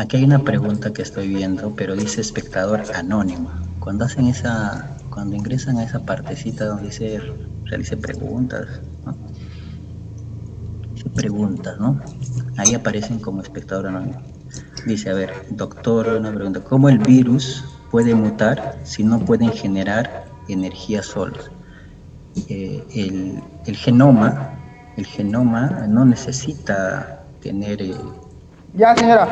Aquí hay una pregunta que estoy viendo, pero dice espectador anónimo. Cuando ingresan a esa partecita donde dice realice preguntas, ¿no? Dice preguntas, ¿no? Ahí aparecen como espectador anónimo. Dice, a ver, doctor, una pregunta. ¿Cómo el virus puede mutar si no pueden generar energía solos? El genoma no necesita tener, Ya, señora.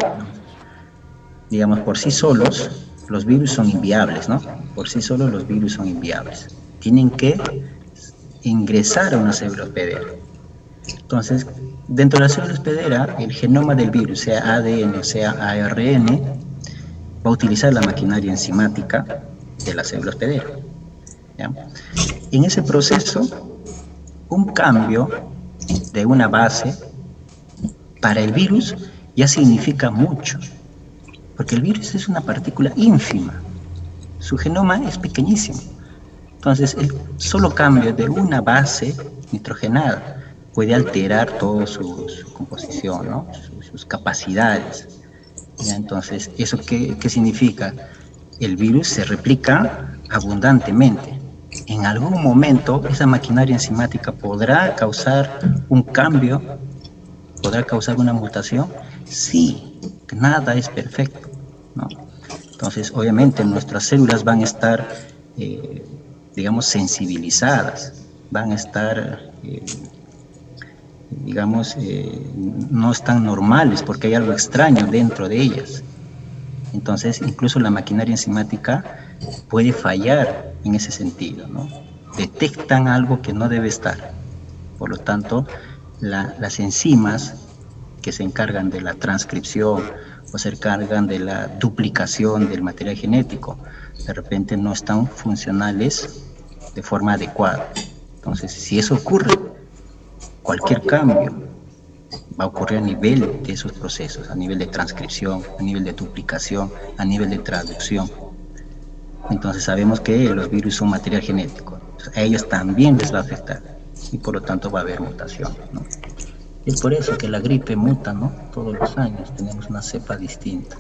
digamos, por sí solos, los virus son inviables, ¿no? Por sí solos los virus son inviables. Tienen que ingresar a una célula hospedera. Entonces, dentro de la célula hospedera, el genoma del virus, sea ADN o sea ARN, va a utilizar la maquinaria enzimática de la célula hospedera. ¿Ya? En ese proceso, un cambio de una base para el virus ya significa mucho, porque el virus es una partícula ínfima, su genoma es pequeñísimo. Entonces, el solo cambio de una base nitrogenada puede alterar toda su composición, ¿no? Sus capacidades. ¿Ya? Entonces, ¿eso qué significa? El virus se replica abundantemente. En algún momento, esa maquinaria enzimática podrá causar un cambio, podrá causar una mutación. Sí, nada es perfecto, ¿no? Entonces, obviamente, nuestras células van a estar, eh, digamos, sensibilizadas, van a estar, digamos, no están normales porque hay algo extraño dentro de ellas. Entonces, incluso la maquinaria enzimática puede fallar en ese sentido, ¿no? Detectan algo que no debe estar. Por lo tanto, las enzimas que se encargan de la transcripción o se encargan de la duplicación del material genético, de repente no están funcionales de forma adecuada. Entonces, si eso ocurre, cualquier cambio va a ocurrir a nivel de esos procesos, a nivel de transcripción, a nivel de duplicación, a nivel de traducción. Entonces sabemos que los virus son material genético, a ellos también les va a afectar y por lo tanto va a haber mutación, ¿no? Es por eso que la gripe muta, ¿no? Todos los años tenemos una cepa distinta.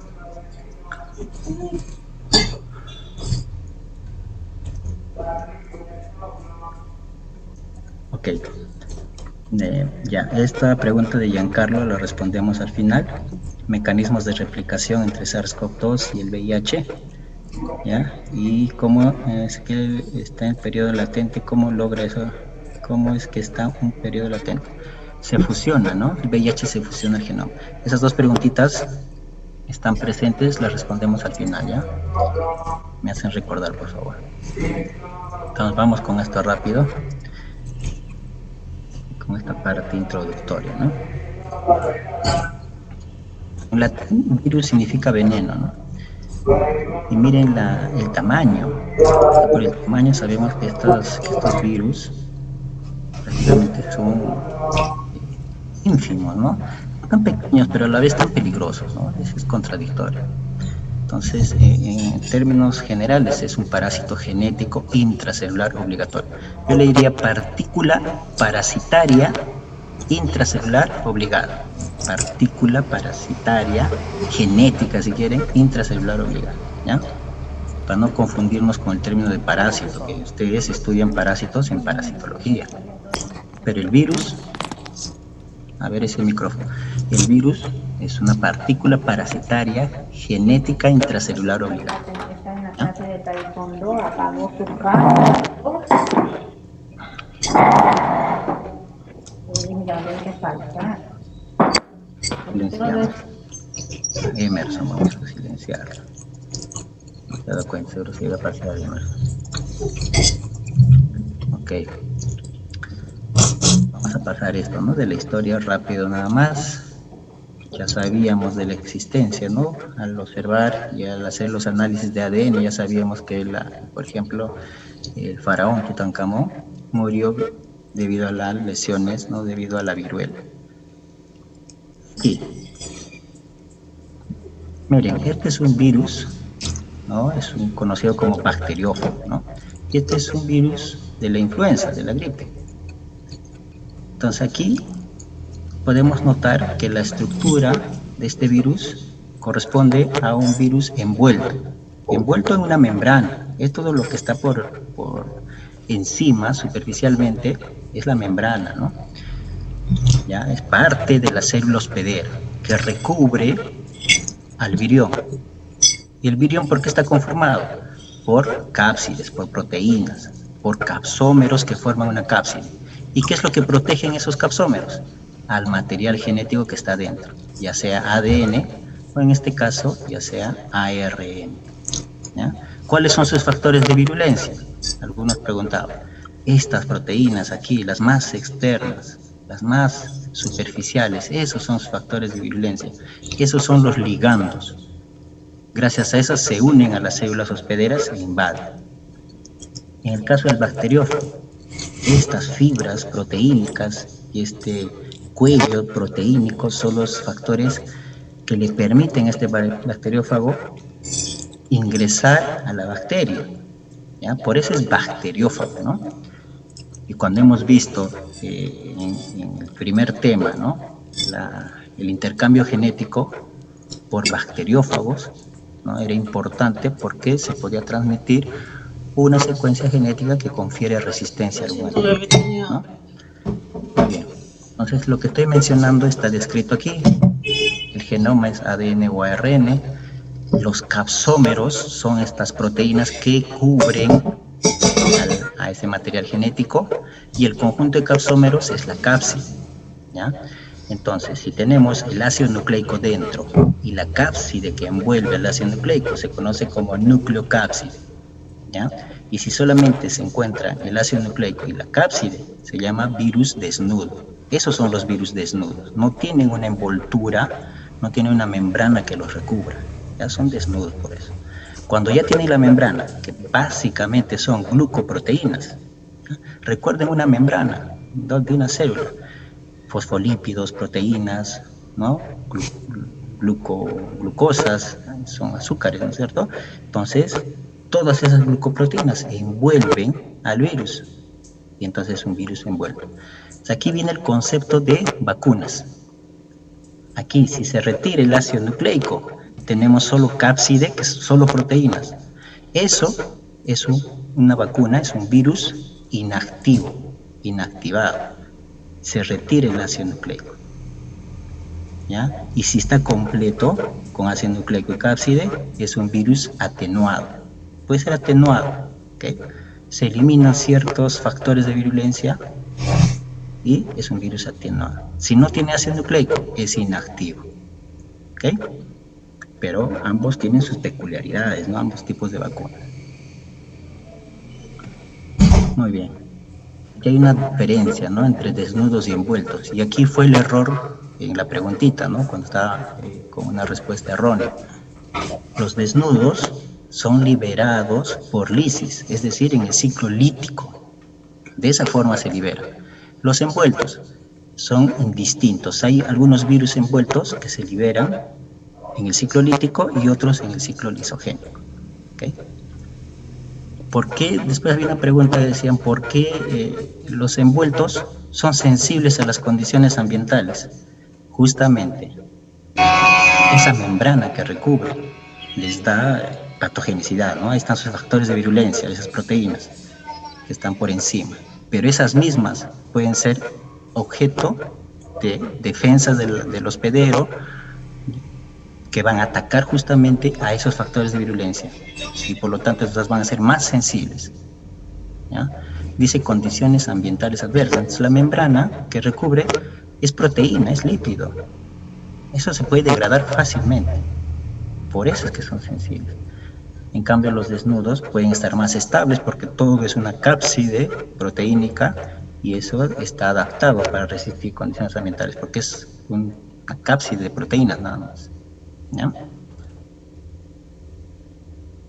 Ok, ya, esta pregunta de Giancarlo la respondemos al final. Mecanismos de replicación entre SARS-CoV-2 y el VIH, ¿ya? Y cómo es que está en periodo latente, cómo logra eso, cómo es que está un periodo latente. Se fusiona, ¿no? El VIH se fusiona al genoma. Esas dos preguntitas están presentes, las respondemos al final, ¿ya? Me hacen recordar, por favor. Entonces vamos con esto rápido, con esta parte introductoria, ¿no? En latín, virus significa veneno, ¿no? Y miren el tamaño. Por el tamaño sabemos que estos virus prácticamente son ínfimos, ¿no? Tan pequeños, pero a la vez tan peligrosos, ¿no? Eso es contradictorio. Entonces, en términos generales, es un parásito genético intracelular obligatorio. Yo le diría partícula parasitaria intracelular obligada. Partícula parasitaria genética, si quieren, intracelular obligada, ¿ya? Para no confundirnos con el término de parásito, que ustedes estudian parásitos en parasitología. Pero el virus, a ver ese micrófono, el virus es una partícula parasitaria genética intracelular obligada. Está en la ¿Ya? clase de taekwondo, apagó su cámara. Mira, hay que faltar. Silenciamos a Emerson, vamos a silenciarlo. No se da cuenta, seguro se iba a pasar a Emerson. Ok. Vamos a pasar esto, ¿no? De la historia rápido nada más. Ya sabíamos de la existencia, ¿no? Al observar y al hacer los análisis de ADN, ya sabíamos que, por ejemplo, el faraón Tutankamón murió debido a las lesiones, ¿no? Debido a la viruela. Y, miren, este es un virus, ¿no? Es un conocido como bacteriófago, ¿no? Y este es un virus de la influenza, de la gripe. Entonces aquí podemos notar que la estructura de este virus corresponde a un virus envuelto en una membrana. Es todo lo que está por encima, superficialmente, es la membrana, ¿no? ¿Ya? Es parte de la célula hospedera que recubre al virión. ¿Y el virión por qué está conformado? Por cápsides, por proteínas, por capsómeros que forman una cápside. ¿Y qué es lo que protegen esos capsómeros? Al material genético que está dentro, ya sea ADN o en este caso, ya sea ARN. ¿Ya? ¿Cuáles son sus factores de virulencia? Algunos preguntaban. Estas proteínas aquí, las más externas, las más superficiales, esos son sus factores de virulencia. Esos son los ligandos. Gracias a esas se unen a las células hospederas e invaden. En el caso del bacteriófago, estas fibras proteínicas y este cuello proteínico son los factores que le permiten a este bacteriófago ingresar a la bacteria, ¿ya? Por eso es bacteriófago, ¿no? Y cuando hemos visto en el primer tema, ¿no? El intercambio genético por bacteriófagos, ¿no? Era importante porque se podía transmitir una secuencia genética que confiere resistencia al humano, ¿no? Muy bien. Entonces, lo que estoy mencionando está descrito aquí. El genoma es ADN o ARN. Los capsómeros son estas proteínas que cubren a ese material genético y el conjunto de capsómeros es la cápside, ¿ya? Entonces, si tenemos el ácido nucleico dentro y la cápside que envuelve el ácido nucleico se conoce como nucleocápside, ¿ya? Y si solamente se encuentra el ácido nucleico y la cápside, se llama virus desnudo. Esos son los virus desnudos. No tienen una envoltura, no tienen una membrana que los recubra. Ya son desnudos por eso. Cuando ya tienen la membrana, que básicamente son glucoproteínas, ¿ya? Recuerden una membrana de una célula, fosfolípidos, proteínas, ¿no? Glucosas, son azúcares, ¿no es cierto? Entonces, todas esas glucoproteínas envuelven al virus, y entonces es un virus envuelto. Entonces, aquí viene el concepto de vacunas. Aquí, si se retira el ácido nucleico, tenemos solo cápside, que son solo proteínas. Eso es una vacuna, es un virus inactivo, inactivado. Se retira el ácido nucleico, ¿ya? Y si está completo, con ácido nucleico y cápside, es un virus atenuado. Puede ser atenuado, ¿okay? Se eliminan ciertos factores de virulencia y es un virus atenuado. Si no tiene ácido nucleico, es inactivo, ¿okay? Pero ambos tienen sus peculiaridades, ¿no? Ambos tipos de vacunas. Muy bien. Aquí hay una diferencia, ¿no? Entre desnudos y envueltos. Y aquí fue el error en la preguntita, ¿no? Cuando estaba con una respuesta errónea. Los desnudos son liberados por lisis, es decir, en el ciclo lítico. De esa forma se libera. Los envueltos son indistintos. Hay algunos virus envueltos que se liberan en el ciclo lítico y otros en el ciclo lisogénico, ¿okay? ¿Por qué? Después había una pregunta que decían, ¿por qué los envueltos son sensibles a las condiciones ambientales? Justamente, esa membrana que recubre les da patogenicidad, ¿no? Ahí están sus factores de virulencia, esas proteínas que están por encima. Pero esas mismas pueden ser objeto de defensa del hospedero, que van a atacar justamente a esos factores de virulencia y por lo tanto estas van a ser más sensibles, ¿ya? Dice condiciones ambientales adversas. Entonces, la membrana que recubre es proteína, es lípido. Eso se puede degradar fácilmente. Por eso es que son sensibles. En cambio, los desnudos pueden estar más estables porque todo es una cápside proteínica y eso está adaptado para resistir condiciones ambientales porque es una cápside de proteínas nada más, ¿ya?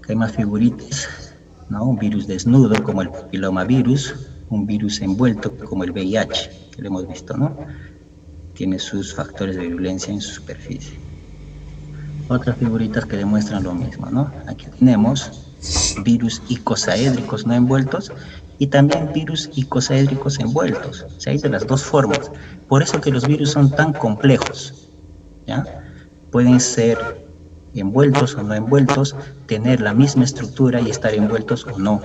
Hay más figuritas, ¿no? Un virus desnudo como el papilomavirus, un virus envuelto como el VIH, que lo hemos visto, ¿no? Tiene sus factores de virulencia en su superficie. Otras figuritas que demuestran lo mismo, ¿no? Aquí tenemos virus icosaédricos no envueltos y también virus icosaédricos envueltos. O sea, hay de las dos formas. Por eso que los virus son tan complejos, ¿ya? Pueden ser envueltos o no envueltos, tener la misma estructura y estar envueltos o no,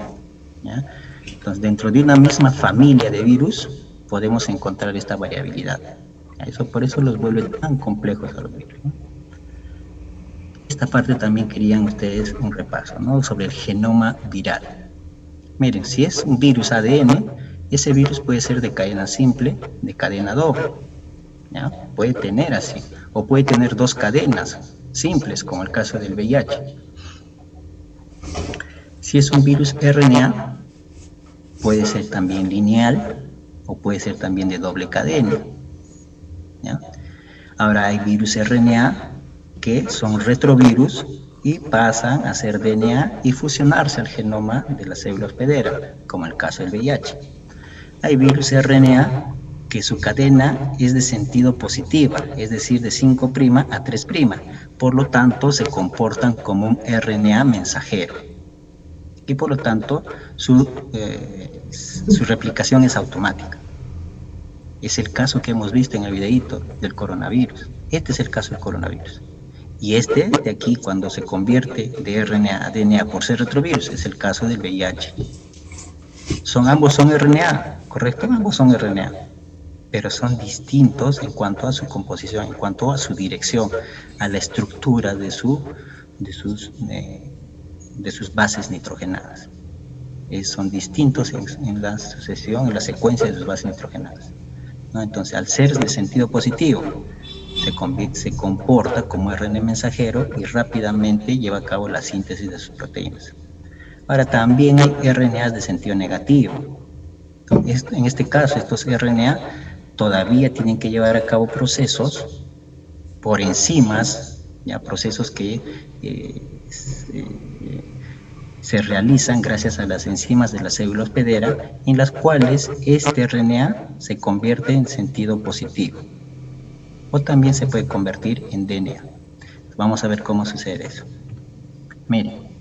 ¿ya? Entonces, dentro de una misma familia de virus podemos encontrar esta variabilidad. Por eso los vuelve tan complejos a los virus, ¿no? Esta parte también querían ustedes un repaso, ¿no? Sobre el genoma viral. Miren, si es un virus ADN, ese virus puede ser de cadena simple, de cadena doble, ¿ya? Puede tener así, o puede tener dos cadenas simples, como el caso del VIH. Si es un virus RNA, puede ser también lineal, o puede ser también de doble cadena, ¿ya? Ahora hay virus RNA que son retrovirus y pasan a ser DNA y fusionarse al genoma de la célula hospedera, como el caso del VIH. Hay virus RNA que su cadena es de sentido positiva, es decir, de 5' a 3', por lo tanto se comportan como un RNA mensajero y por lo tanto su replicación es automática. Es el caso que hemos visto en el videíto del coronavirus. Este es el caso del coronavirus. Y este de aquí, cuando se convierte de RNA a DNA por ser retrovirus, es el caso del VIH. Ambos son RNA, ¿correcto? Ambos son RNA, pero son distintos en cuanto a su composición, en cuanto a su dirección, a la estructura de sus bases nitrogenadas. Son distintos en la sucesión, en la secuencia de sus bases nitrogenadas, ¿no? Entonces, al ser de sentido positivo, se comporta como RNA mensajero y rápidamente lleva a cabo la síntesis de sus proteínas. Ahora, también hay RNAs de sentido negativo. En este caso, estos RNA todavía tienen que llevar a cabo procesos por enzimas, ya procesos que se realizan gracias a las enzimas de la célula hospedera, en las cuales este RNA se convierte en sentido positivo, o también se puede convertir en DNA. Vamos a ver cómo sucede eso. Miren,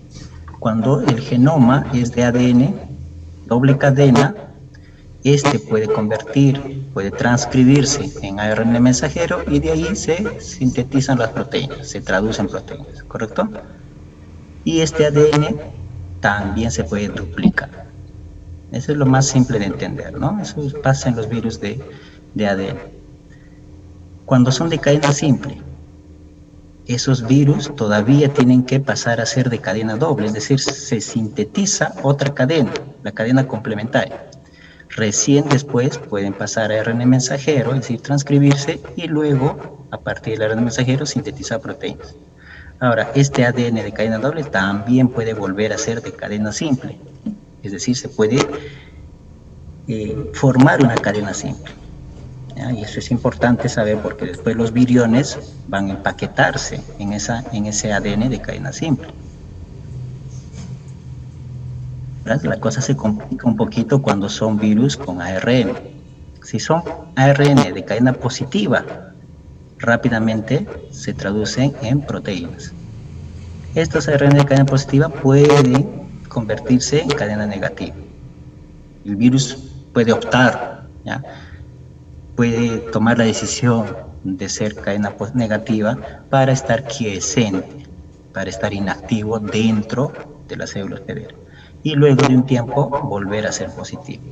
cuando el genoma es de ADN, doble cadena, este puede transcribirse en ARN mensajero y de ahí se sintetizan las proteínas, se traducen proteínas, ¿correcto? Y este ADN también se puede duplicar. Eso es lo más simple de entender, ¿no? Eso pasa en los virus de ADN. Cuando son de cadena simple, esos virus todavía tienen que pasar a ser de cadena doble, es decir, se sintetiza otra cadena, la cadena complementaria. Recién después pueden pasar a ARN mensajero, es decir, transcribirse, y luego, a partir del ARN mensajero, sintetizar proteínas. Ahora, este ADN de cadena doble también puede volver a ser de cadena simple, es decir, se puede formar una cadena simple. ¿Ya? Y eso es importante saber porque después los viriones van a empaquetarse en ese ADN de cadena simple. La cosa se complica un poquito cuando son virus con ARN. Si son ARN de cadena positiva, rápidamente se traducen en proteínas. Estos ARN de cadena positiva pueden convertirse en cadena negativa. El virus puede optar, ¿ya? Puede tomar la decisión de ser cadena negativa para estar quiescente, para estar inactivo dentro de la célula hospedera, y luego de un tiempo volver a ser positivo.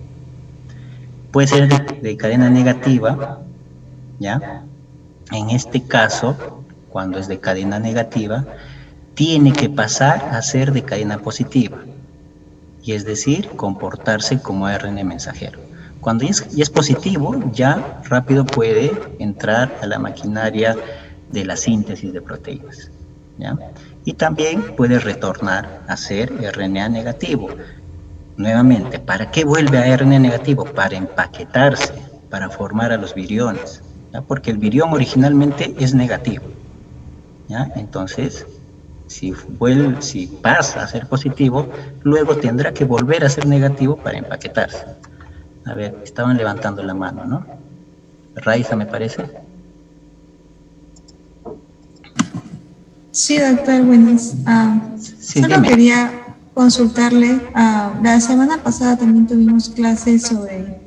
Puede ser de cadena negativa, ¿ya? En este caso, cuando es de cadena negativa, tiene que pasar a ser de cadena positiva, y es decir, comportarse como ARN mensajero. Cuando ya es positivo, ya rápido puede entrar a la maquinaria de la síntesis de proteínas, ¿ya? Y también puede retornar a ser RNA negativo. Nuevamente, ¿para qué vuelve a RNA negativo? Para empaquetarse, para formar a los viriones, ¿ya? Porque el virión originalmente es negativo, ¿ya? Entonces, si pasa a ser positivo, luego tendrá que volver a ser negativo para empaquetarse. A ver, estaban levantando la mano, ¿no? Raiza, me parece. Sí, doctor, buenas. Sí, Solo dime. quería consultarle. La semana pasada también tuvimos clases sobre,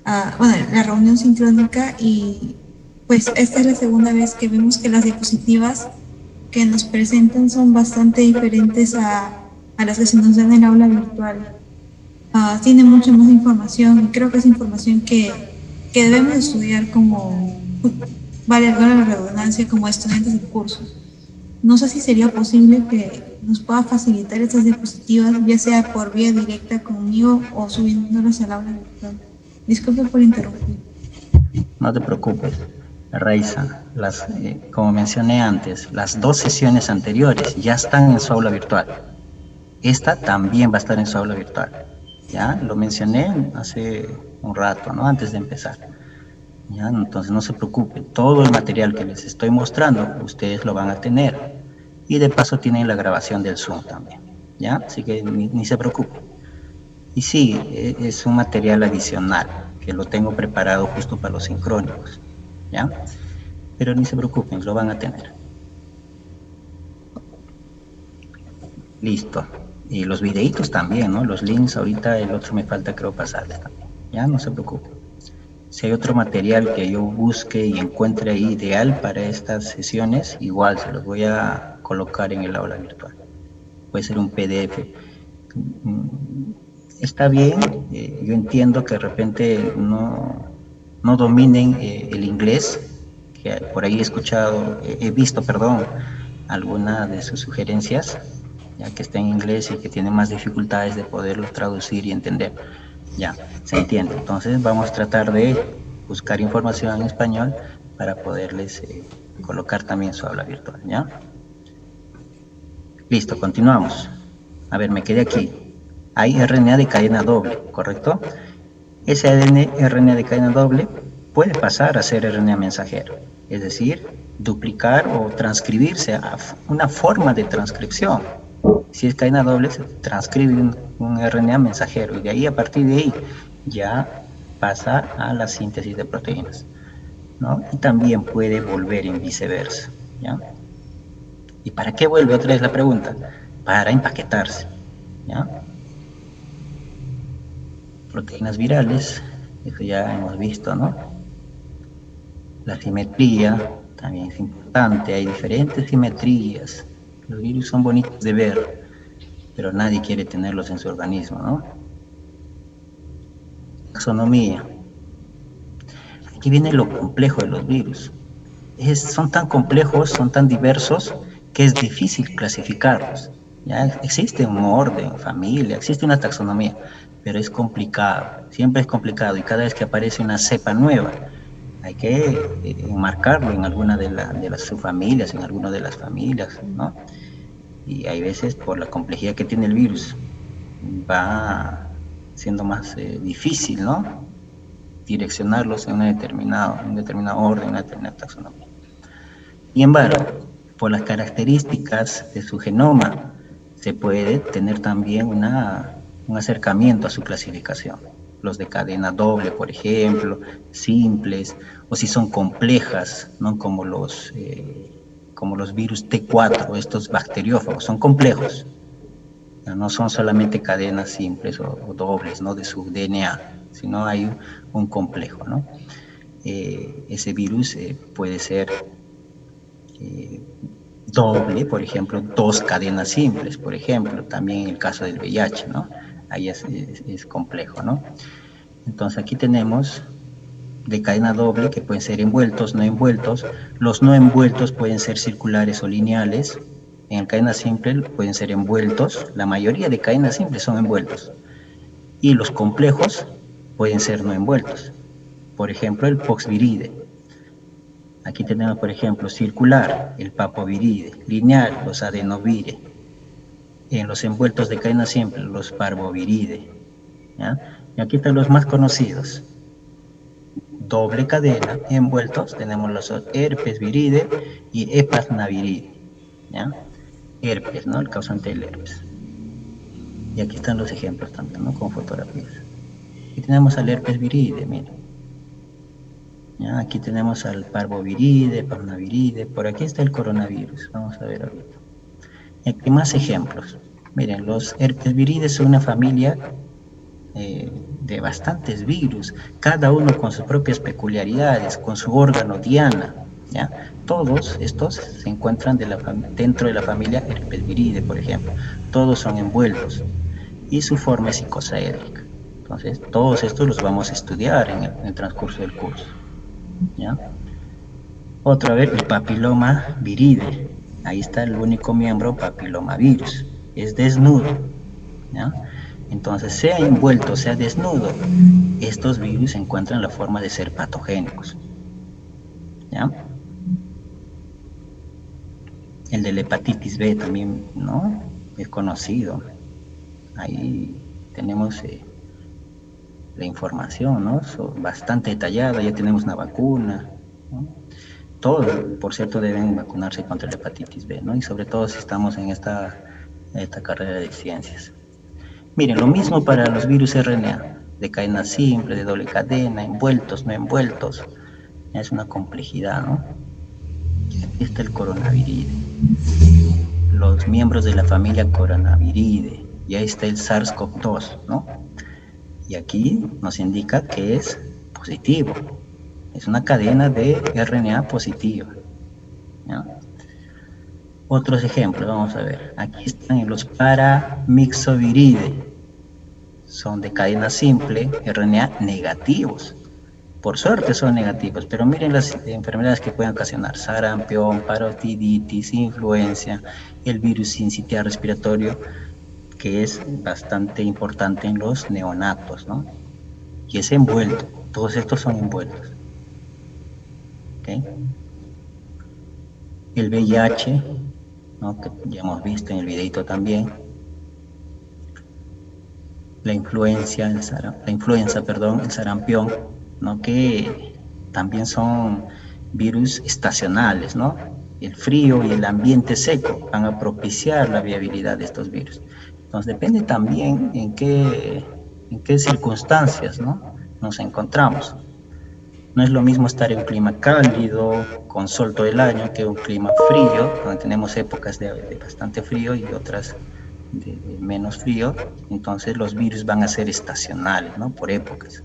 la reunión sincrónica y pues esta es la segunda vez que vemos que las diapositivas que nos presentan son bastante diferentes a las que se nos dan en el aula virtual. Tiene mucha más información y creo que es información que debemos estudiar como, vale la redundancia, como estudiantes de cursos. No sé si sería posible que nos pueda facilitar estas diapositivas, ya sea por vía directa conmigo o subiéndolas al aula virtual. Disculpe por interrumpir. No te preocupes, Raiza. Como mencioné antes, las 2 sesiones anteriores ya están en su aula virtual. Esta también va a estar en su aula virtual. Ya lo mencioné hace un rato, ¿no? Antes de empezar. ¿Ya? Entonces no se preocupen, todo el material que les estoy mostrando, ustedes lo van a tener. Y de paso tienen la grabación del Zoom también. ¿Ya? Así que ni se preocupen. Y sí, es un material adicional, que lo tengo preparado justo para los sincrónicos. ¿Ya? Pero ni se preocupen, lo van a tener. Listo. Y los videitos también, ¿no? Los links ahorita, el otro me falta creo pasarles también. Ya, no se preocupen. Si hay otro material que yo busque y encuentre ahí ideal para estas sesiones, igual se los voy a colocar en el aula virtual. Puede ser un PDF. Está bien, yo entiendo que de repente no dominen el inglés, que por ahí he visto, alguna de sus sugerencias, ya que está en inglés y que tiene más dificultades de poderlo traducir y entender. Ya, se entiende. Entonces vamos a tratar de buscar información en español para poderles colocar también su aula virtual, ¿ya? Listo, continuamos. A ver, me quedé aquí. Hay RNA de cadena doble, ¿correcto? Ese RNA de cadena doble puede pasar a ser RNA mensajero, es decir, duplicar o transcribirse a una forma de transcripción. Si es cadena doble, se transcribe un RNA mensajero y de ahí, a partir de ahí, ya pasa a la síntesis de proteínas, ¿no? Y también puede volver en viceversa, ¿ya? ¿Y para qué vuelve? Otra vez la pregunta. Para empaquetarse, ¿ya? Proteínas virales, eso ya hemos visto, ¿no? La simetría también es importante, hay diferentes simetrías. Los virus son bonitos de ver, pero nadie quiere tenerlos en su organismo, ¿no? Taxonomía. Aquí viene lo complejo de los virus. Son tan complejos, son tan diversos, que es difícil clasificarlos. ¿Ya? Existe un orden, familia, existe una taxonomía, pero es complicado, siempre es complicado, y cada vez que aparece una cepa nueva, hay que enmarcarlo en alguna de las subfamilias, en alguna de las familias, ¿no? Y hay veces, por la complejidad que tiene el virus, va siendo más difícil, ¿no? Direccionarlos en un determinado orden, una determinada taxonomía. Sin embargo, por las características de su genoma, se puede tener también un acercamiento a su clasificación. Los de cadena doble, por ejemplo, simples, o si son complejas, ¿no? Como los virus T4, estos bacteriófagos, son complejos. No son solamente cadenas simples o dobles, ¿no? De su DNA, sino hay un complejo, ¿no? Ese virus puede ser doble, por ejemplo, 2 cadenas simples, por ejemplo, también en el caso del VIH, ¿no? Ahí es complejo, ¿no? Entonces aquí tenemos de cadena doble, que pueden ser envueltos, no envueltos. Los no envueltos pueden ser circulares o lineales. En el cadena simple pueden ser envueltos. La mayoría de cadenas simples son envueltos. Y los complejos pueden ser no envueltos. Por ejemplo, el poxviride. Aquí tenemos, por ejemplo, circular, el papoviride, lineal, los adenovire. En los envueltos de cadena simple, los parvoviride, ¿ya? Y aquí están los más conocidos. Doble cadena, envueltos, tenemos los herpes viride y hepatnaviride, ¿ya? Herpes, ¿no? El causante del herpes. Y aquí están los ejemplos también, ¿no? Con fotografías. Aquí tenemos al herpes viride, miren. ¿Ya? Aquí tenemos al parvoviride, parnaviride, por aquí está el coronavirus, vamos a ver ahorita. Y aquí más ejemplos. Miren, los herpes virides son una familia de bastantes virus, cada uno con sus propias peculiaridades, con su órgano diana, ¿ya? Todos estos se encuentran dentro de la familia Herpesviridae, por ejemplo. Todos son envueltos y su forma es icosaédrica. Entonces, todos estos los vamos a estudiar en el transcurso del curso, ¿ya? Otra vez, el papiloma viride. Ahí está el único miembro papilomavirus. Es desnudo, ¿ya? Entonces, sea envuelto, sea desnudo, estos virus encuentran la forma de ser patogénicos, ¿ya? El de la hepatitis B también, ¿no? Es conocido. Ahí tenemos la información, ¿no? Bastante detallada, ya tenemos una vacuna, ¿no? Todos, por cierto, deben vacunarse contra la hepatitis B, ¿no? Y sobre todo si estamos en esta carrera de ciencias. Miren, lo mismo para los virus RNA, de cadena simple, de doble cadena, envueltos, no envueltos. Es una complejidad, ¿no? Aquí está el coronaviride, los miembros de la familia Coronaviridae, y ahí está el SARS-CoV-2, ¿no? Y aquí nos indica que es positivo, es una cadena de RNA positiva, ¿ya? Otros ejemplos, vamos a ver, aquí están los paramyxoviridae, son de cadena simple, RNA negativos. Por suerte son negativos, pero miren las enfermedades que pueden ocasionar: sarampión, parotiditis, influenza, el virus sincitial respiratorio, que es bastante importante en los neonatos, ¿no? Y es envuelto, todos estos son envueltos. ¿Okay? El VIH, ¿no? Que ya hemos visto en el videito también. La influenza, el sarampión, ¿no? Que también son virus estacionales, ¿no? El frío y el ambiente seco van a propiciar la viabilidad de estos virus. Entonces depende también en qué circunstancias, ¿no? Nos encontramos. No es lo mismo estar en un clima cálido, con sol todo el año, que un clima frío, donde tenemos épocas de bastante frío y otras de menos frío. Entonces los virus van a ser estacionales, ¿no? Por épocas.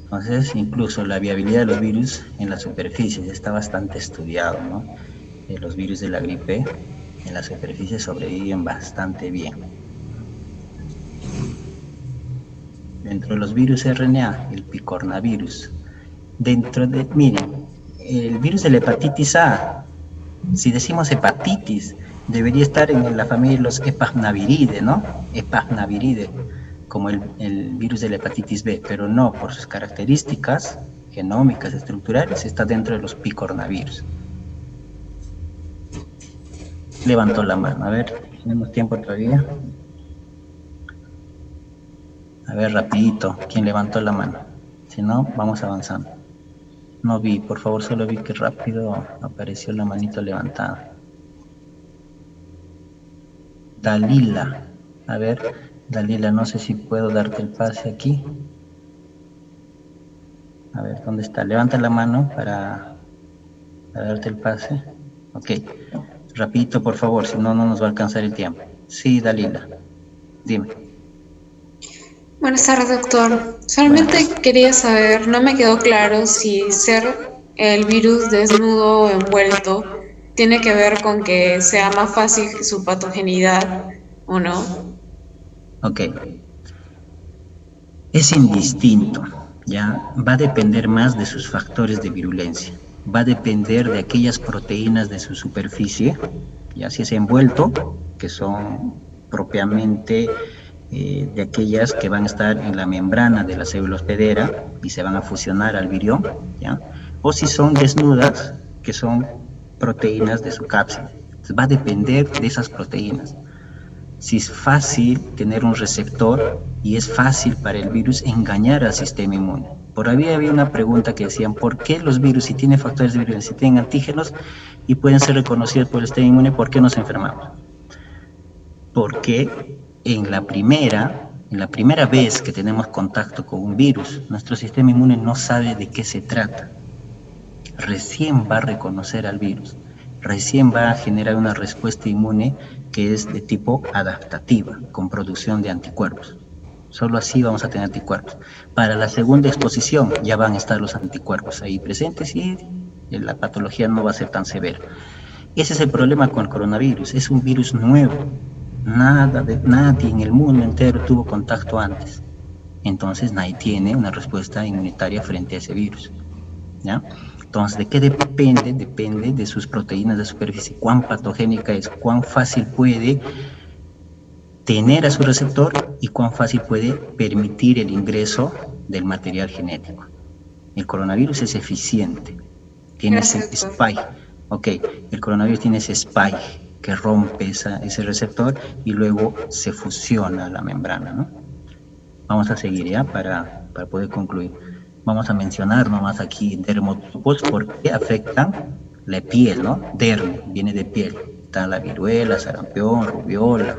Entonces, incluso la viabilidad de los virus en las superficies está bastante estudiado, ¿no? Los virus de la gripe en las superficies sobreviven bastante bien. Dentro de los virus RNA, el picornavirus. Miren, el virus de la hepatitis A, si decimos hepatitis, debería estar en la familia de los Epagnaviridae, ¿no? Epagnaviridae, como el virus de la hepatitis B, pero no, por sus características genómicas, estructurales, está dentro de los picornavirus. Levantó la mano, a ver, ¿tenemos tiempo todavía? A ver, rapidito, ¿quién levantó la mano? Si no, vamos avanzando. No vi, por favor, solo vi que rápido apareció la manito levantada. Dalila, a ver, Dalila, no sé si puedo darte el pase aquí. A ver, ¿dónde está? Levanta la mano para darte el pase. Ok, rapidito, por favor, si no, no nos va a alcanzar el tiempo. Sí, Dalila, dime. Buenas tardes, doctor. Solamente quería saber, no me quedó claro si ser el virus desnudo o envuelto tiene que ver con que sea más fácil su patogenidad o no. Ok. Es indistinto, ¿ya? Va a depender más de sus factores de virulencia. Va a depender de aquellas proteínas de su superficie, ya si es envuelto, que son propiamente de aquellas que van a estar en la membrana de la célula hospedera y se van a fusionar al virión, ¿ya? O si son desnudas, que son proteínas de su cápside. Entonces, va a depender de esas proteínas. Si es fácil tener un receptor y es fácil para el virus engañar al sistema inmune. Por ahí había una pregunta que decían, ¿por qué los virus, si tienen factores de virulencia, si tienen antígenos y pueden ser reconocidos por el sistema inmune, por qué nos enfermamos? Porque en la primera vez que tenemos contacto con un virus, nuestro sistema inmune no sabe de qué se trata. Recién va a reconocer al virus, recién va a generar una respuesta inmune que es de tipo adaptativa, con producción de anticuerpos. Solo así vamos a tener anticuerpos. Para la segunda exposición ya van a estar los anticuerpos ahí presentes y la patología no va a ser tan severa. Ese es el problema con el coronavirus, es un virus nuevo. Nadie en el mundo entero tuvo contacto antes. Entonces nadie tiene una respuesta inmunitaria frente a ese virus, ¿ya? Entonces, ¿de qué depende? Depende de sus proteínas de superficie, cuán patogénica es, cuán fácil puede tener a su receptor y cuán fácil puede permitir el ingreso del material genético. El coronavirus es eficiente, tiene ese spike. Ok, el coronavirus tiene ese spike que rompe ese receptor y luego se fusiona la membrana, ¿no? Vamos a seguir ya para poder concluir. Vamos a mencionar nomás aquí dermotopos porque afectan la piel, ¿no? Dermo, viene de piel. Está la viruela, sarampión, rubiola.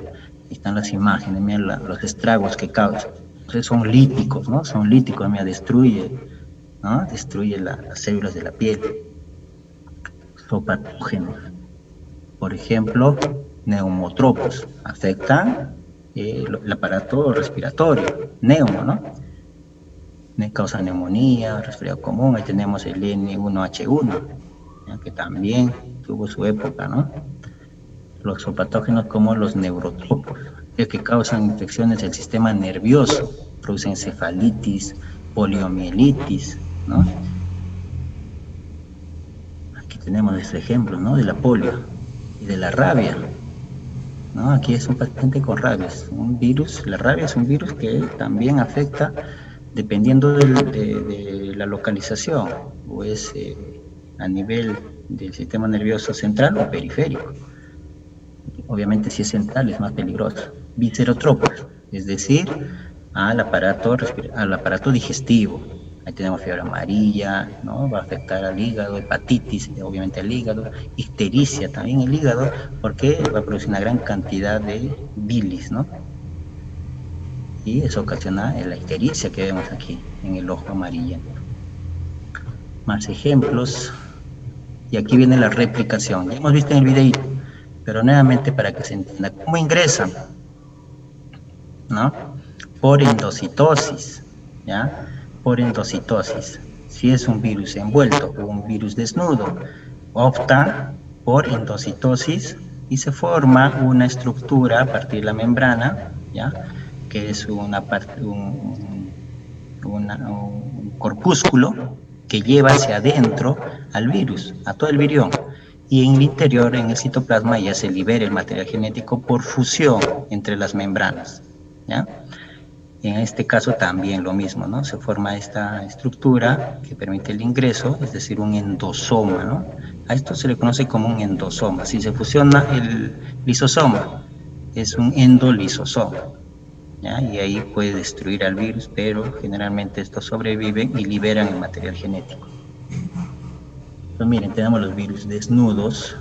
Están las imágenes, mira los estragos que causan. Entonces son líticos, ¿no? Son líticos, mira, destruye, ¿no? Destruye las células de la piel. Son patógenos. Por ejemplo, neumotropos afectan el aparato respiratorio, neumo, ¿no? Causa neumonía, resfriado común. Ahí tenemos el N1H1, ¿ya? Que también tuvo su época, ¿no? Los zoopatógenos como los neurotropos, que causan infecciones del sistema nervioso, producen encefalitis, poliomielitis, ¿no? Aquí tenemos este ejemplo, ¿no? De la polio y de la rabia, ¿no? Aquí es un paciente con rabia, un virus. La rabia es un virus que también afecta dependiendo de la localización, o es a nivel del sistema nervioso central o periférico. Obviamente si es central es más peligroso. Viscerotropos, es decir, al aparato digestivo. Ahí tenemos fiebre amarilla, ¿no? Va a afectar al hígado, hepatitis, obviamente al hígado, ictericia también el hígado, porque va a producir una gran cantidad de bilis, ¿no? Y eso ocasiona la ictericia que vemos aquí en el ojo amarillento. Más ejemplos. Y aquí viene la replicación. Ya hemos visto en el videito, pero nuevamente para que se entienda cómo ingresan, ¿no? Por endocitosis, ¿ya? Por endocitosis. Si es un virus envuelto o un virus desnudo, opta por endocitosis y se forma una estructura a partir de la membrana, ¿ya? Que es un corpúsculo que lleva hacia adentro al virus, a todo el virión. Y en el interior, en el citoplasma, ya se libera el material genético por fusión entre las membranas, ¿ya? En este caso también lo mismo, ¿no? Se forma esta estructura que permite el ingreso, es decir, un endosoma, ¿no? A esto se le conoce como un endosoma. Si se fusiona el lisosoma, es un endolisosoma, ¿ya? Y ahí puede destruir al virus, pero generalmente estos sobreviven y liberan el material genético. Pues miren, tenemos los virus desnudos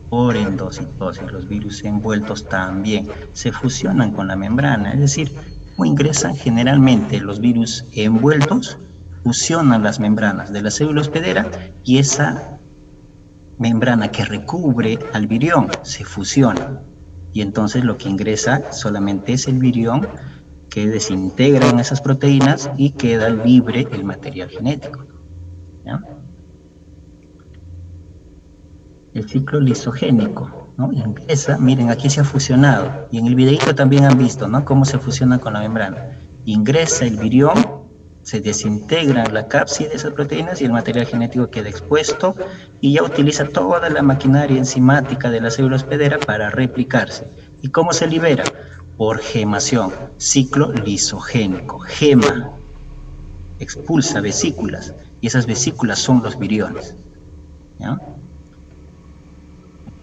por endocitosis, los virus envueltos también se fusionan con la membrana, es decir, ¿cómo ingresan? Generalmente los virus envueltos fusionan las membranas de la célula hospedera y esa membrana que recubre al virión se fusiona. Y entonces lo que ingresa solamente es el virión que desintegra en esas proteínas y queda libre el material genético, ¿ya? El ciclo lisogénico, ¿no? Ingresa, miren, aquí se ha fusionado, y en el videito también han visto, ¿no? Cómo se fusiona con la membrana. Ingresa el virión, se desintegra la cápside de esas proteínas y el material genético queda expuesto y ya utiliza toda la maquinaria enzimática de la célula hospedera para replicarse. ¿Y cómo se libera? Por gemación, ciclo lisogénico. Gema, expulsa vesículas, y esas vesículas son los viriones, ¿ya?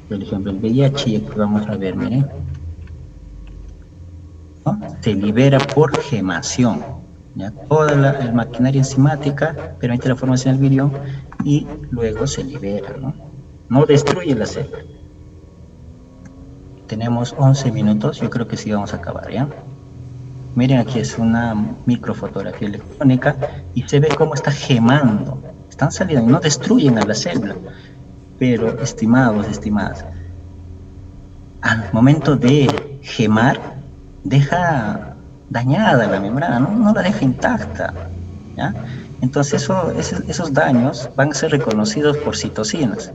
Por ejemplo, el VIH, aquí vamos a ver, miren, ¿no? Se libera por gemación, ¿ya? Toda la maquinaria enzimática permite la formación del virión y luego se libera, ¿no? No destruye la célula. Tenemos 11 minutos, yo creo que sí vamos a acabar, ¿ya? Miren, aquí es una microfotografía electrónica y se ve cómo está gemando. Están saliendo, no destruyen a la célula. Pero, estimados, estimadas, al momento de gemar, deja dañada la membrana, no la deja intacta, ¿ya? Entonces esos daños van a ser reconocidos por citocinas.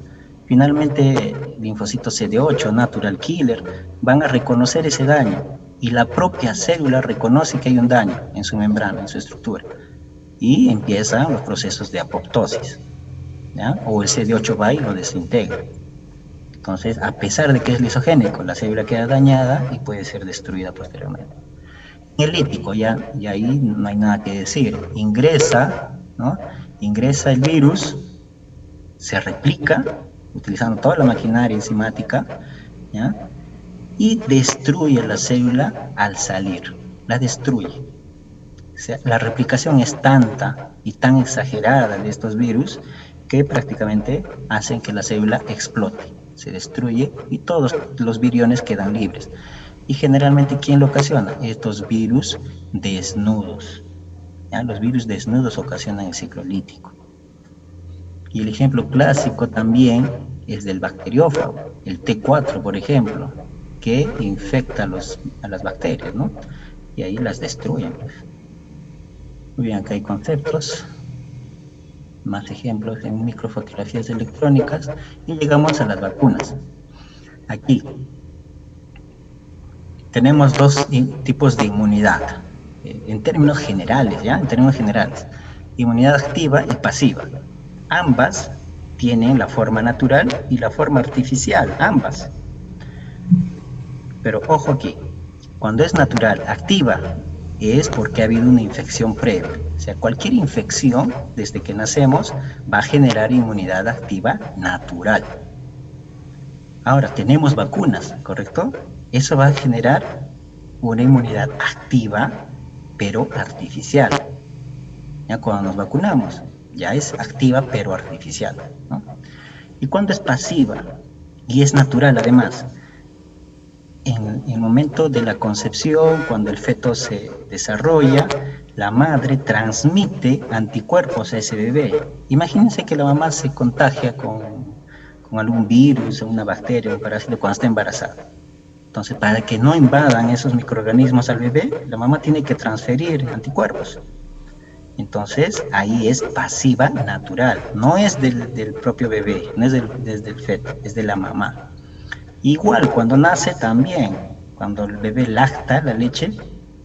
Finalmente, linfocitos CD8, natural killer, van a reconocer ese daño y la propia célula reconoce que hay un daño en su membrana, en su estructura, y empiezan los procesos de apoptosis, ¿ya? O el CD8 va y lo desintegra. Entonces, a pesar de que es lisogénico, la célula queda dañada y puede ser destruida posteriormente. En el lítico, ya ahí no hay nada que decir. Ingresa, ¿no? Ingresa el virus, se replica, utilizando toda la maquinaria enzimática, ¿ya? Y destruye la célula al salir, la destruye. O sea, la replicación es tanta y tan exagerada de estos virus que prácticamente hacen que la célula explote, se destruye y todos los viriones quedan libres. Y generalmente, ¿quién lo ocasiona? Estos virus desnudos. ¿Ya? Los virus desnudos ocasionan el ciclo lítico. Y el ejemplo clásico también es del bacteriófago, el T4, por ejemplo, que infecta a las bacterias, ¿no? Y ahí las destruyen. Muy bien, acá hay conceptos, más ejemplos en microfotografías electrónicas, y llegamos a las vacunas. Aquí tenemos dos tipos de inmunidad, en términos generales, ¿ya? En términos generales, inmunidad activa y pasiva. Ambas tienen la forma natural y la forma artificial, ambas. Pero ojo aquí, cuando es natural, activa, es porque ha habido una infección previa. O sea, cualquier infección, desde que nacemos, va a generar inmunidad activa natural. Ahora, tenemos vacunas, ¿correcto? Eso va a generar una inmunidad activa, pero artificial. Ya cuando nos vacunamos, ya es activa, pero artificial, ¿no? Y cuando es pasiva, y es natural además, en el momento de la concepción, cuando el feto se desarrolla, la madre transmite anticuerpos a ese bebé. Imagínense que la mamá se contagia con algún virus, una bacteria, un parásito cuando está embarazada. Entonces, para que no invadan esos microorganismos al bebé, la mamá tiene que transferir anticuerpos. Entonces, ahí es pasiva natural, no es del propio bebé, no es desde el feto, es de la mamá. Igual, cuando nace también, cuando el bebé lacta la leche,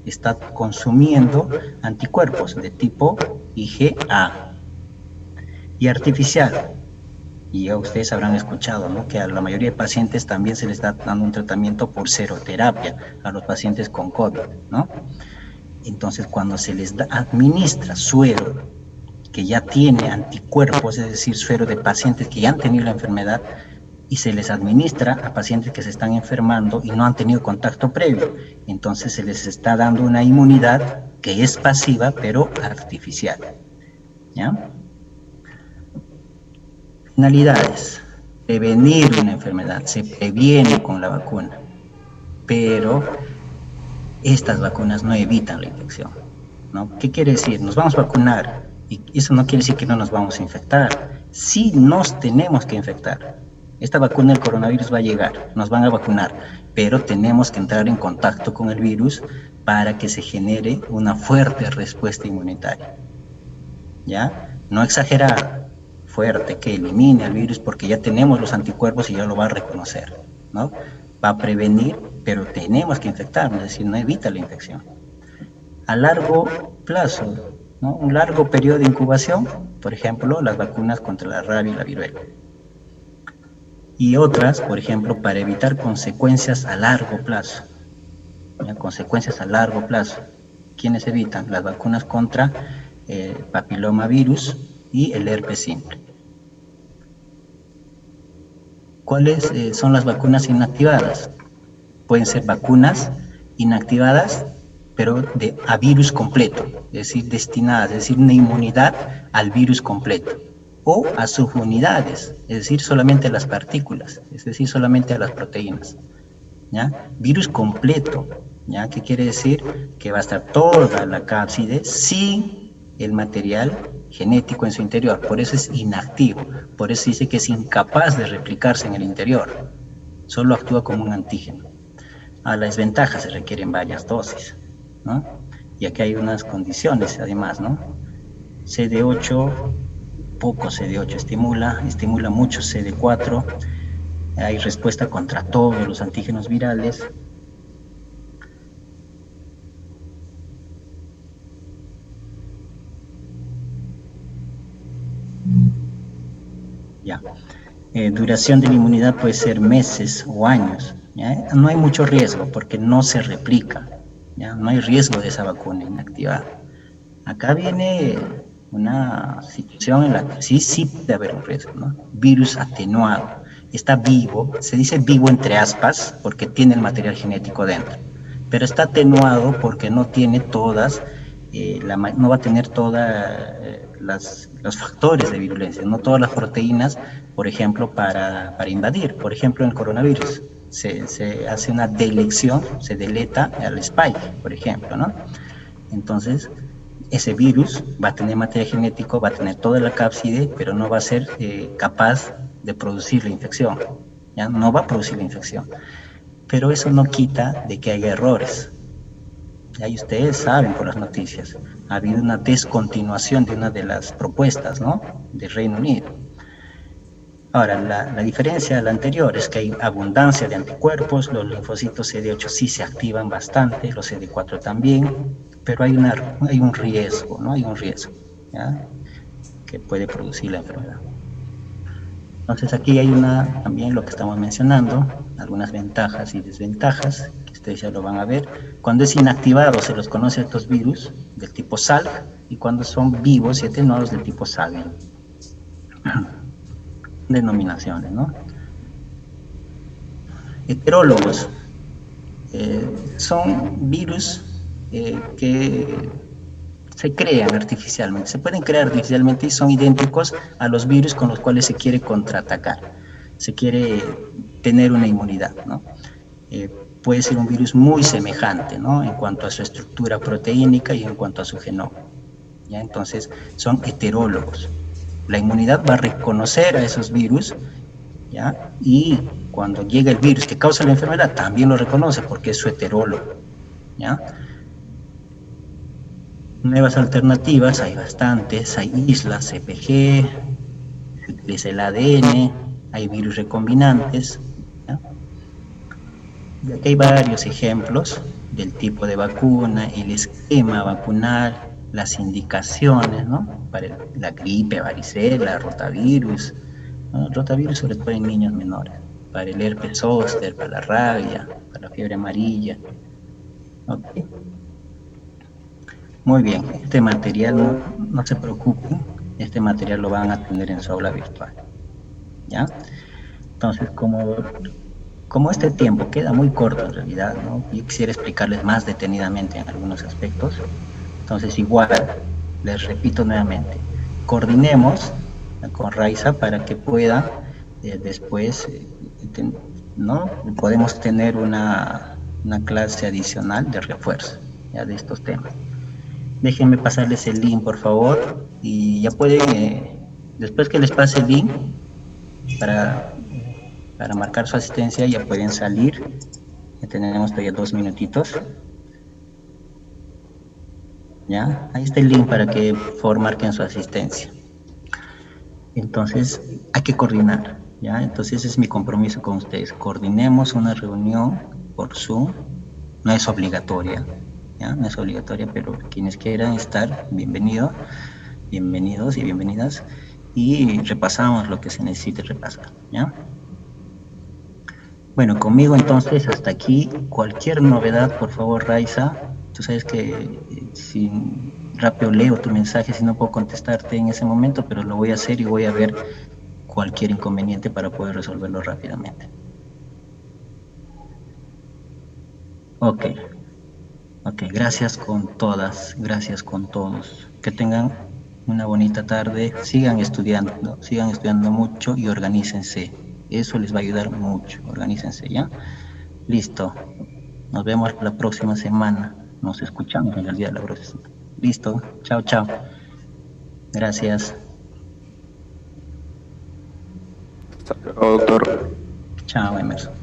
está consumiendo anticuerpos de tipo IgA. Y artificial, y ya ustedes habrán escuchado, ¿no?, que a la mayoría de pacientes también se les está dando un tratamiento por seroterapia a los pacientes con COVID, ¿no? Entonces, cuando se les administra suero que ya tiene anticuerpos, es decir, suero de pacientes que ya han tenido la enfermedad, y se les administra a pacientes que se están enfermando y no han tenido contacto previo, entonces se les está dando una inmunidad que es pasiva, pero artificial, ¿ya? Finalidades: prevenir una enfermedad, se previene con la vacuna, pero estas vacunas no evitan la infección, ¿no? ¿Qué quiere decir? Nos vamos a vacunar, y eso no quiere decir que no nos vamos a infectar. Sí nos tenemos que infectar. Esta vacuna del coronavirus va a llegar, nos van a vacunar, pero tenemos que entrar en contacto con el virus para que se genere una fuerte respuesta inmunitaria, ¿ya? No exagerar, fuerte, que elimine al virus porque ya tenemos los anticuerpos y ya lo va a reconocer, ¿no? Va a prevenir, pero tenemos que infectarnos, es decir, no evita la infección. A largo plazo, ¿no?, un largo periodo de incubación, por ejemplo, las vacunas contra la rabia y la viruela. Y otras, por ejemplo, para evitar consecuencias a largo plazo. ¿Ya? Consecuencias a largo plazo. ¿Quiénes evitan? Las vacunas contra papilomavirus y el herpes simple. ¿Cuáles son las vacunas inactivadas? Pueden ser vacunas inactivadas, pero a virus completo, es decir, destinadas, es decir, una inmunidad al virus completo, o a subunidades, es decir, solamente a las partículas, es decir, solamente a las proteínas, ¿ya? Virus completo, ¿ya? ¿Qué quiere decir? Que va a estar toda la cápside sin el material genético en su interior, por eso es inactivo, por eso dice que es incapaz de replicarse en el interior, solo actúa como un antígeno. A la desventaja se requieren varias dosis, ¿no? Y aquí hay unas condiciones además, ¿no? CD8, poco CD8 estimula mucho CD4, hay respuesta contra todos los antígenos virales. Ya. Duración de la inmunidad puede ser meses o años, ¿ya? No hay mucho riesgo porque no se replica, ¿ya? No hay riesgo de esa vacuna inactivada. Acá viene una situación en la que sí puede haber un riesgo, ¿no? Virus atenuado, está vivo, se dice vivo entre aspas porque tiene el material genético dentro, pero está atenuado porque no tiene todas, no va a tener todas los factores de virulencia, no todas las proteínas, por ejemplo, para invadir. Por ejemplo, en el coronavirus se hace una delección, se deleta al spike, por ejemplo, ¿no? Entonces, ese virus va a tener material genético, va a tener toda la cápside, pero no va a ser capaz de producir la infección, ¿ya? No va a producir la infección. Pero eso no quita de que haya errores. Y ustedes saben por las noticias, ha habido una descontinuación de una de las propuestas, ¿no?, del Reino Unido. Ahora, la diferencia de la anterior es que hay abundancia de anticuerpos, los linfocitos CD8 sí se activan bastante, los CD4 también, pero hay un riesgo, ¿no? Hay un riesgo, ¿ya?, que puede producir la enfermedad. Entonces aquí hay también lo que estamos mencionando, algunas ventajas y desventajas, que ustedes ya lo van a ver. Cuando es inactivado se los conoce a estos virus del tipo SALC, y cuando son vivos y atenuados del tipo SALC. Denominaciones, ¿no? Heterólogos son virus que se crean artificialmente, se pueden crear artificialmente y son idénticos a los virus con los cuales se quiere contraatacar, se quiere tener una inmunidad, ¿no? Puede ser un virus muy semejante, ¿no?, en cuanto a su estructura proteínica y en cuanto a su genoma, ¿ya? Entonces son heterólogos. La inmunidad va a reconocer a esos virus, ¿ya?, y cuando llega el virus que causa la enfermedad también lo reconoce porque es su heterólogo, ¿ya? Nuevas alternativas, hay bastantes, hay islas CpG, se utiliza el ADN, hay virus recombinantes, ¿ya? Y aquí hay varios ejemplos del tipo de vacuna, el esquema vacunal, las indicaciones, ¿no?, para la gripe, varicela, rotavirus, ¿no?, rotavirus sobre todo en niños menores, para el herpes zóster, para la rabia, para la fiebre amarilla. Okay. Muy bien, este material no se preocupen, este material lo van a tener en su aula virtual, ¿ya? Entonces, como este tiempo queda muy corto en realidad, ¿no?, yo quisiera explicarles más detenidamente en algunos aspectos. Entonces, igual, les repito nuevamente, coordinemos con Raiza para que pueda después, ¿no?, podemos tener una clase adicional de refuerzo, ¿ya?, de estos temas. Déjenme pasarles el link, por favor, y ya pueden, después que les pase el link, para marcar su asistencia, ya pueden salir. Ya tenemos todavía 2 minutitos. ¿Ya? Ahí está el link para que marquen su asistencia. Entonces, hay que coordinar, ¿ya? Entonces, ese es mi compromiso con ustedes. Coordinemos una reunión por Zoom. No es obligatoria, ¿ya? No es obligatoria, pero quienes quieran estar, bienvenidos y bienvenidas. Y repasamos lo que se necesite repasar, ¿ya? Bueno, conmigo entonces hasta aquí. Cualquier novedad, por favor, Raiza. Tú sabes que si rápido leo tu mensaje, si no puedo contestarte en ese momento, pero lo voy a hacer y voy a ver cualquier inconveniente para poder resolverlo rápidamente. Ok, gracias con todas, gracias con todos. Que tengan una bonita tarde, sigan estudiando mucho y organícense. Eso les va a ayudar mucho, organícense, ¿ya? Listo, nos vemos la próxima semana, nos escuchamos en el día de la próxima. Listo, chao, chao. Gracias. Hasta luego, doctor. Chao, Emerson.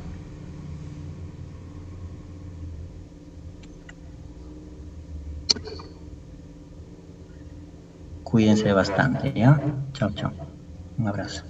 Cuídense bastante, ¿ya? Chao, chao. Un abrazo.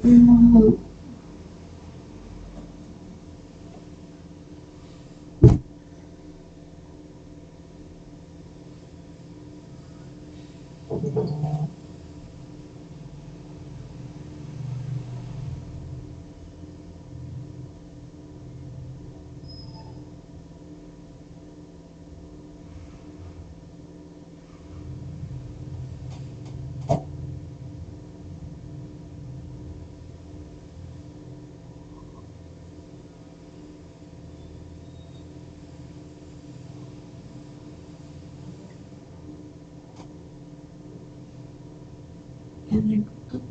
Mm, qué rico.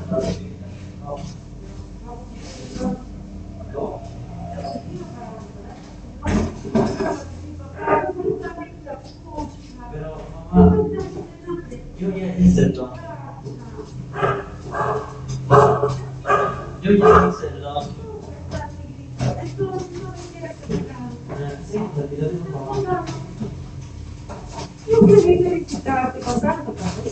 Yo ya hice todo. Yo ya hice lo. Sí, lo digo. Yo quería visitarte con tanto café.